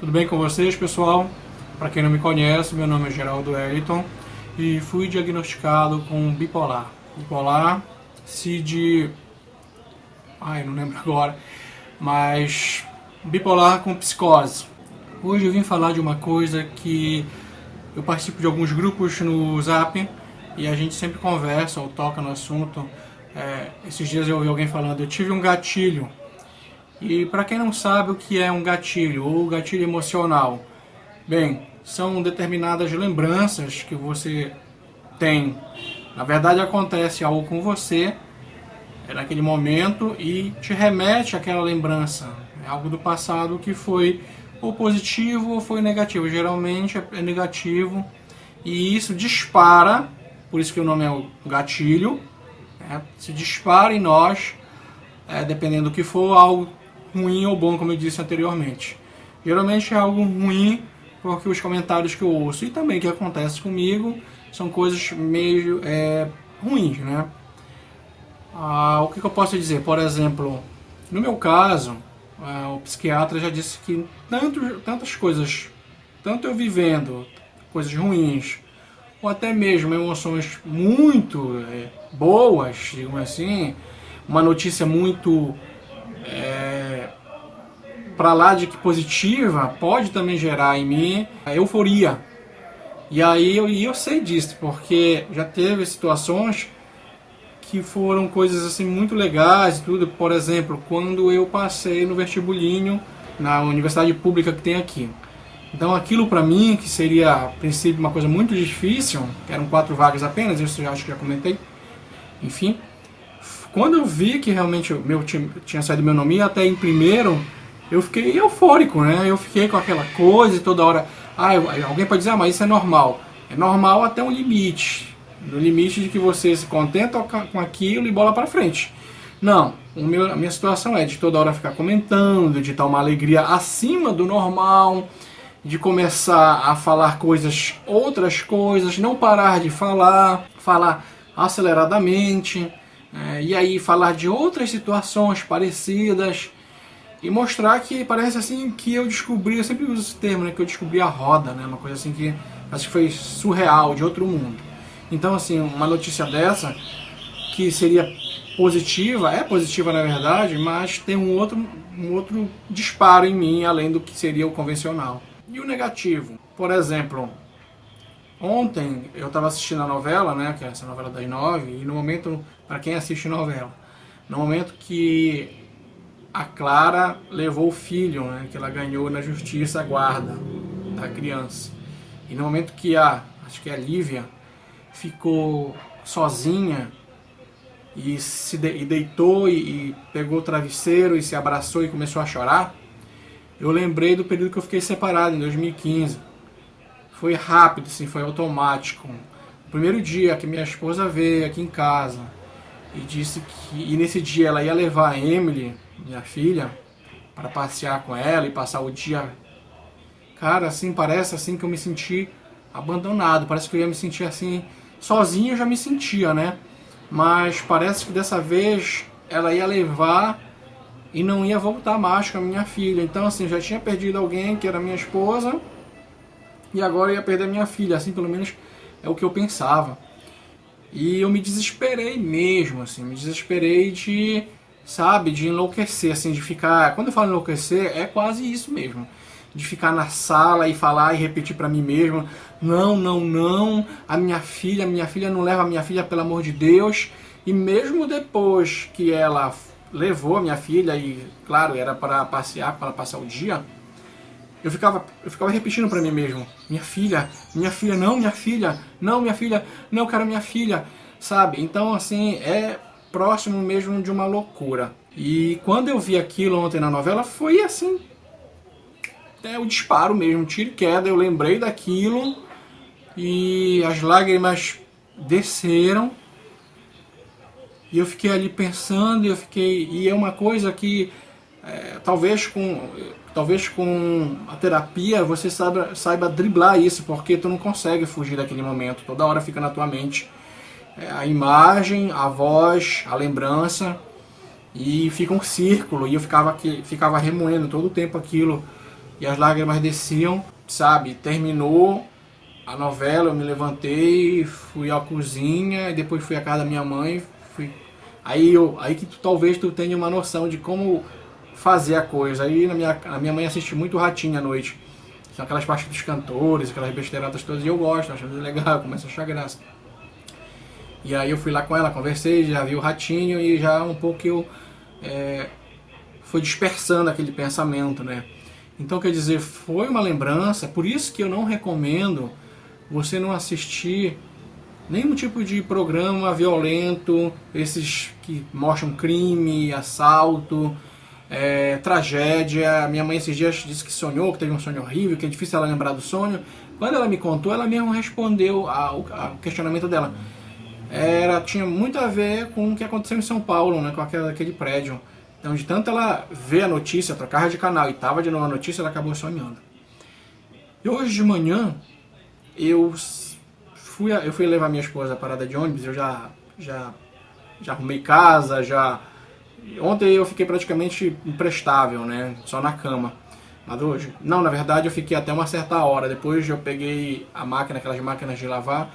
Tudo bem com vocês, pessoal? Para quem não me conhece, meu nome é Geraldo Wellington e fui diagnosticado com bipolar. Bipolar, CID... não lembro agora, mas bipolar com psicose. Hoje eu vim falar de uma coisa que eu participo de alguns grupos no Zap e a gente sempre conversa ou toca no assunto. Esses dias eu ouvi alguém falando, eu tive um gatilho. E para quem não sabe o que é um gatilho ou gatilho emocional, bem, são determinadas lembranças que você tem. Na verdade acontece algo com você naquele momento e te remete àquela lembrança. É algo do passado que foi ou positivo ou foi negativo. Geralmente é negativo e isso dispara, por isso que o nome é o gatilho, se dispara em nós, dependendo do que for, algo ruim ou bom, como eu disse anteriormente. Geralmente é algo ruim porque os comentários que eu ouço e também que acontece comigo são coisas meio ruins, né? O que eu posso dizer? Por exemplo, no meu caso, o psiquiatra já disse que tantas coisas, tanto eu vivendo coisas ruins, ou até mesmo emoções muito boas, digamos assim, uma notícia muito para lá de que positiva, pode também gerar em mim euforia. E aí eu sei disso, porque já teve situações que foram coisas assim muito legais e tudo. Por exemplo, quando eu passei no vestibulinho na universidade pública que tem aqui. Então aquilo para mim, que seria a princípio uma coisa muito difícil, que eram 4 vagas apenas, isso eu acho que já comentei, enfim. Quando eu vi que realmente tinha saído meu nome até em primeiro, eu fiquei eufórico, né? Eu fiquei com aquela coisa e toda hora... alguém pode dizer, mas isso é normal. É normal até um limite. No limite de que você se contenta com aquilo e bola pra frente. Não, a minha situação é de toda hora ficar comentando, de estar uma alegria acima do normal, de começar a falar outras coisas, não parar de falar aceleradamente, e aí falar de outras situações parecidas, e mostrar que parece assim que eu descobri, eu sempre uso esse termo, né, que eu descobri a roda, né, uma coisa assim que acho que foi surreal, de outro mundo. Então assim, uma notícia dessa, que seria positiva, é positiva na verdade, mas tem um outro disparo em mim, além do que seria o convencional. E o negativo? Por exemplo, ontem eu estava assistindo a novela, né, que é essa novela das 9, e no momento, para quem assiste novela, no momento que a Clara levou o filho, né, que ela ganhou na justiça, a guarda da criança. E no momento que acho que a Lívia ficou sozinha e deitou e pegou o travesseiro e se abraçou e começou a chorar, eu lembrei do período que eu fiquei separado, em 2015. Foi rápido, assim, foi automático. O primeiro dia que minha esposa veio aqui em casa e disse que nesse dia ela ia levar a Emily, minha filha, para passear com ela e passar o dia. Cara, assim, parece assim que eu me senti abandonado, parece que eu ia me sentir assim, sozinho eu já me sentia, né? Mas parece que dessa vez ela ia levar e não ia voltar mais com a minha filha. Então assim, já tinha perdido alguém que era minha esposa e agora eu ia perder a minha filha, assim pelo menos é o que eu pensava. E eu me desesperei mesmo, assim, me desesperei de enlouquecer, assim, de ficar... Quando eu falo enlouquecer, é quase isso mesmo. De ficar na sala e falar e repetir pra mim mesmo, não, a minha filha não leva a minha filha, pelo amor de Deus. E mesmo depois que ela levou a minha filha, e claro, era para passear, para passar o dia, eu ficava repetindo pra mim mesmo, minha filha, não, minha filha, não, quero minha filha, sabe? Então, assim, é próximo mesmo de uma loucura. E quando eu vi aquilo ontem na novela, foi assim, o disparo mesmo, tiro e queda, eu lembrei daquilo e as lágrimas desceram. E eu fiquei ali pensando, e é uma coisa que talvez com a terapia você saiba driblar isso, porque tu não consegue fugir daquele momento, toda hora fica na tua mente a imagem, a voz, a lembrança, e fica um círculo, e eu ficava remoendo todo o tempo aquilo e as lágrimas desciam, sabe? Terminou a novela, eu me levantei, fui à cozinha e depois fui à casa da minha mãe. Aí que talvez tu tenha uma noção de como fazer a coisa. Aí a minha mãe assiste muito Ratinho à noite. São aquelas partes dos cantores, aquelas besteiradas todas, e eu gosto, acho legal, eu começo a achar graça. E aí eu fui lá com ela, conversei, já vi o Ratinho e já um pouco eu fui dispersando aquele pensamento, né? Então, quer dizer, foi uma lembrança, por isso que eu não recomendo você não assistir nenhum tipo de programa violento, esses que mostram crime, assalto, tragédia. Minha mãe esses dias disse que sonhou, que teve um sonho horrível, que é difícil ela lembrar do sonho. Quando ela me contou, ela mesma respondeu ao questionamento dela. Tinha muito a ver com o que aconteceu em São Paulo, né, com aquele prédio. Então, de tanto ela ver a notícia, trocava de canal e estava de novo a notícia, ela acabou sonhando. E hoje de manhã, eu fui levar minha esposa à parada de ônibus, eu já arrumei casa, Ontem eu fiquei praticamente imprestável, né, só na cama. Mas hoje, não, na verdade eu fiquei até uma certa hora. Depois eu peguei a máquina, aquelas máquinas de lavar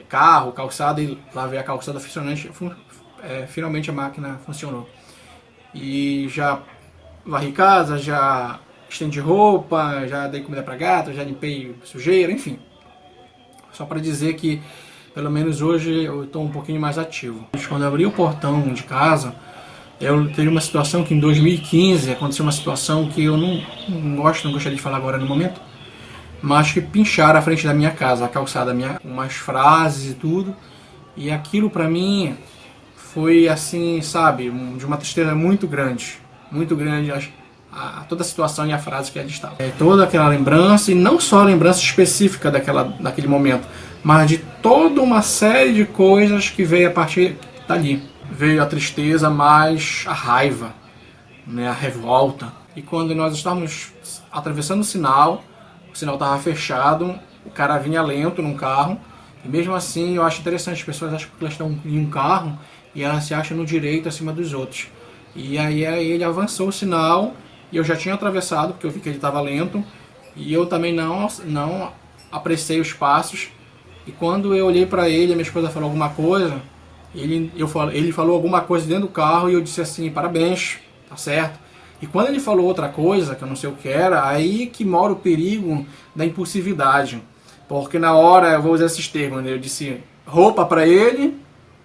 carro, calçada, e lavei a calçada funcionante. Finalmente a máquina funcionou. E já varri casa, já estendi roupa, já dei comida pra gato, já limpei sujeira, enfim. Só para dizer que pelo menos hoje eu estou um pouquinho mais ativo. Quando eu abri o portão de casa, eu teve uma situação que em 2015 aconteceu uma situação que eu não gostaria de falar agora no momento, mas que pincharam a frente da minha casa, a calçada minha, com umas frases e tudo. E aquilo pra mim foi assim, sabe, de uma tristeza muito grande toda a situação e a frase que ali estava. Toda aquela lembrança, e não só a lembrança específica daquele momento, mas de toda uma série de coisas que veio a partir dali. Veio a tristeza, mais a raiva, né, a revolta. E quando nós estávamos atravessando o sinal estava fechado, o cara vinha lento num carro, e mesmo assim eu acho interessante, as pessoas acham que elas estão em um carro e elas se acham no direito acima dos outros. E aí ele avançou o sinal e eu já tinha atravessado, porque eu vi que ele estava lento, e eu também não apreciei os passos. E quando eu olhei para ele, a minha esposa falou alguma coisa, ele falou alguma coisa dentro do carro e eu disse assim, parabéns, tá certo. E quando ele falou outra coisa, que eu não sei o que era, aí que mora o perigo da impulsividade. Porque na hora, eu vou usar esses termos, né? Eu disse roupa para ele,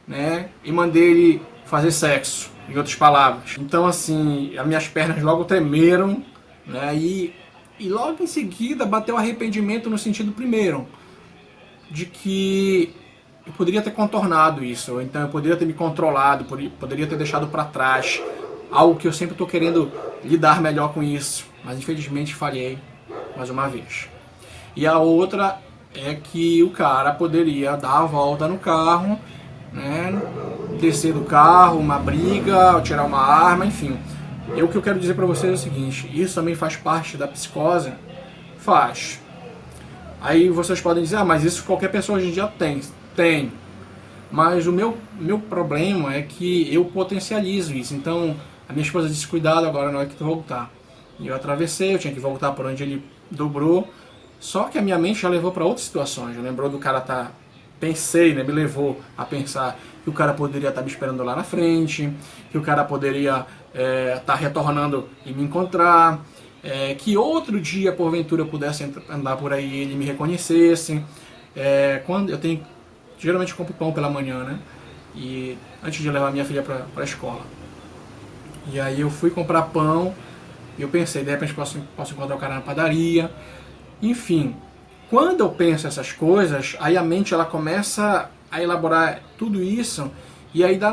né? E mandei ele fazer sexo, em outras palavras. Então, assim, as minhas pernas logo tremeram, né? E logo em seguida bateu arrependimento no sentido primeiro, de que eu poderia ter contornado isso, ou então eu poderia ter me controlado, poderia ter deixado para trás. Algo que eu sempre estou querendo lidar melhor com isso, mas infelizmente falhei mais uma vez. E a outra é que o cara poderia dar a volta no carro, né, descer do carro, uma briga, tirar uma arma, enfim. O que eu quero dizer para vocês é o seguinte, isso também faz parte da psicose? Faz. Aí vocês podem dizer, mas isso qualquer pessoa hoje em dia tem. Tem. Mas o meu problema é que eu potencializo isso. Então, a minha esposa disse, cuidado agora na hora que tu voltar. E eu atravessei, eu tinha que voltar por onde ele dobrou. Só que a minha mente já levou para outras situações. Já lembrou do cara pensei, né, me levou a pensar que o cara poderia estar me esperando lá na frente, que o cara poderia estar retornando e me encontrar, que outro dia, porventura, eu pudesse andar por aí e ele me reconhecesse. Quando eu geralmente eu compro pão pela manhã, né? E antes de levar minha filha para a escola. E aí eu fui comprar pão e eu pensei, de repente posso encontrar o cara na padaria. Enfim, quando eu penso essas coisas, aí a mente ela começa a elaborar tudo isso e aí dá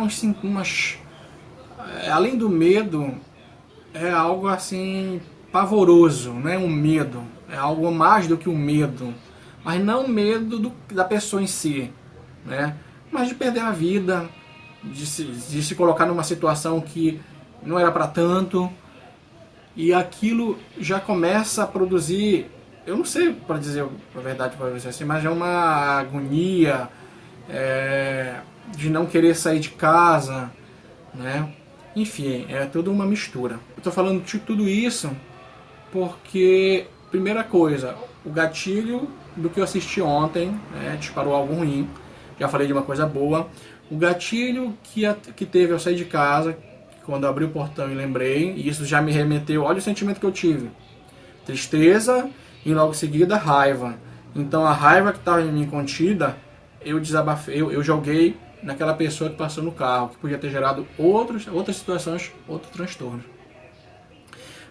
além do medo, é algo assim pavoroso, não é um medo, é algo mais do que um medo, mas não medo da pessoa em si, né? Mas de perder a vida, de se colocar numa situação que não era para tanto, e aquilo já começa a produzir, eu não sei para dizer a verdade para você assim, mas é uma agonia de não querer sair de casa, né? Enfim, é tudo uma mistura. Eu estou falando de tudo isso porque, primeira coisa, o gatilho do que eu assisti ontem, né, disparou algo ruim. Já falei de uma coisa boa. O gatilho que teve ao sair de casa, quando eu abri o portão e lembrei, e isso já me remeteu, olha o sentimento que eu tive. Tristeza e logo em seguida raiva. Então a raiva que estava em mim contida, eu desabafei, eu joguei naquela pessoa que passou no carro, que podia ter gerado outras situações, outros transtornos.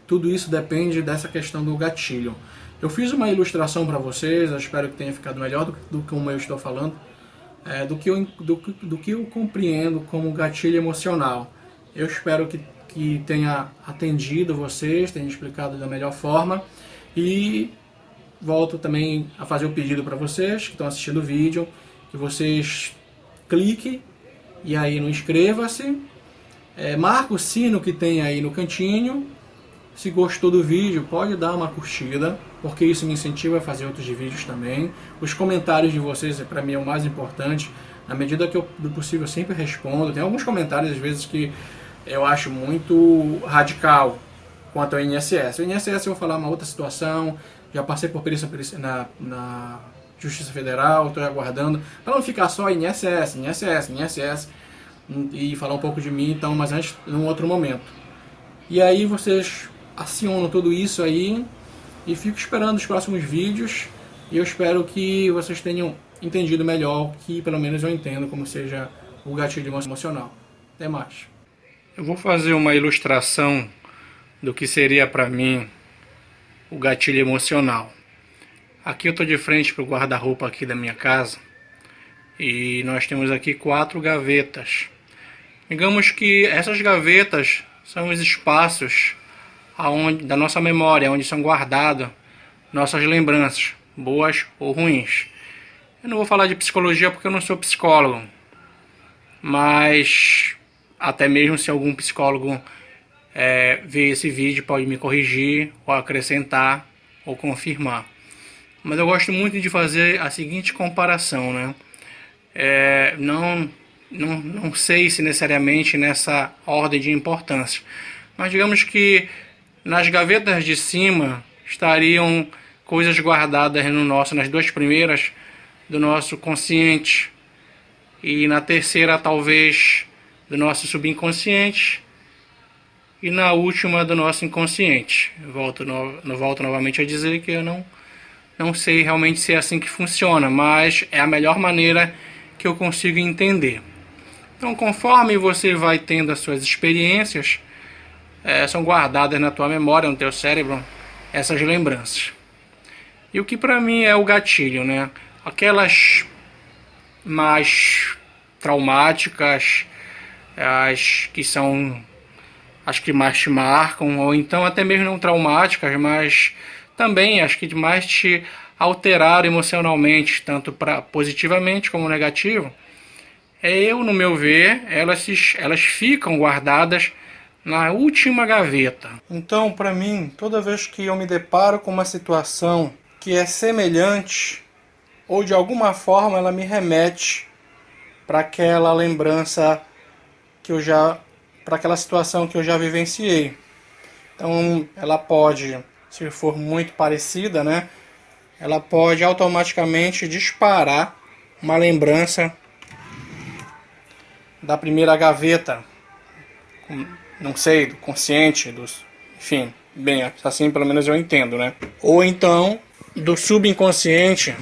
Tudo isso depende dessa questão do gatilho. Eu fiz uma ilustração para vocês, eu espero que tenha ficado melhor do que como eu estou falando, do que eu compreendo como gatilho emocional. Eu espero que tenha atendido vocês, tenha explicado da melhor forma, e volto também a fazer o pedido para vocês que estão assistindo o vídeo, que vocês cliquem e aí no inscreva-se, marca o sino que tem aí no cantinho. Se gostou do vídeo, pode dar uma curtida, porque isso me incentiva a fazer outros vídeos também. Os comentários de vocês, para mim, é o mais importante. Na medida que do possível, eu sempre respondo. Tem alguns comentários, às vezes, que eu acho muito radical quanto ao INSS. O INSS, eu vou falar uma outra situação. Já passei por perícia na Justiça Federal, estou aguardando. Para não ficar só INSS, e falar um pouco de mim, então, mas antes, num outro momento. E aí vocês acionam tudo isso aí e fico esperando os próximos vídeos, e eu espero que vocês tenham entendido melhor, que pelo menos eu entendo como seja o gatilho emocional. Até mais. Eu vou fazer uma ilustração do que seria para mim o gatilho emocional. Aqui eu estou de frente para o guarda-roupa aqui da minha casa, e nós temos aqui 4 gavetas. Digamos que essas gavetas são os espaços da nossa memória, onde são guardadas nossas lembranças, boas ou ruins. Eu não vou falar de psicologia porque eu não sou psicólogo, mas até mesmo se algum psicólogo ver esse vídeo pode me corrigir, ou acrescentar, ou confirmar. Mas eu gosto muito de fazer a seguinte comparação, né? Não sei se necessariamente nessa ordem de importância, mas digamos que nas gavetas de cima estariam coisas guardadas nas 2 primeiras do nosso consciente, e na terceira talvez do nosso subconsciente, e na última do nosso inconsciente. Volto novamente a dizer que eu não sei realmente se é assim que funciona, mas é a melhor maneira que eu consigo entender. Então, conforme você vai tendo as suas experiências, são guardadas na tua memória, no teu cérebro, essas lembranças. E o que para mim é o gatilho, né? Aquelas mais traumáticas, as que mais te marcam, ou então até mesmo não traumáticas, mas também as que mais te alteraram emocionalmente, tanto positivamente como negativo. No meu ver, elas ficam guardadas na última gaveta. Então, para mim, toda vez que eu me deparo com uma situação que é semelhante, ou de alguma forma ela me remete para aquela lembrança para aquela situação que eu já vivenciei. Então, ela pode, se for muito parecida, né? Ela pode automaticamente disparar uma lembrança da primeira gaveta, não sei, do consciente, enfim, bem, assim pelo menos eu entendo, né? Ou então do subconsciente.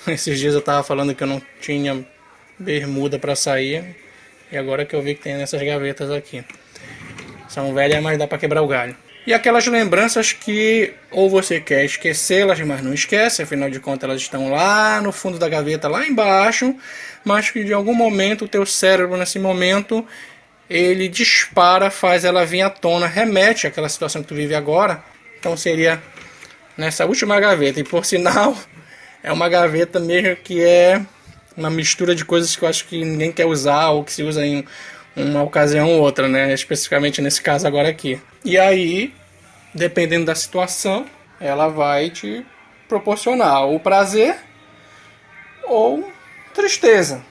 Esses dias eu tava falando que eu não tinha bermuda para sair, e agora que eu vi que tem nessas gavetas aqui. São velhas, mas dá para quebrar o galho. E aquelas lembranças que ou você quer esquecê-las, mas não esquece, afinal de contas elas estão lá no fundo da gaveta, lá embaixo, mas que de algum momento o teu cérebro, nesse momento, ele dispara, faz ela vir à tona, remete àquela situação que tu vive agora. Então seria nessa última gaveta, e por sinal, é uma gaveta mesmo que é uma mistura de coisas que eu acho que ninguém quer usar, ou que se usa em uma ocasião ou outra, né? Especificamente nesse caso agora aqui. E aí, dependendo da situação, ela vai te proporcionar ou prazer ou tristeza.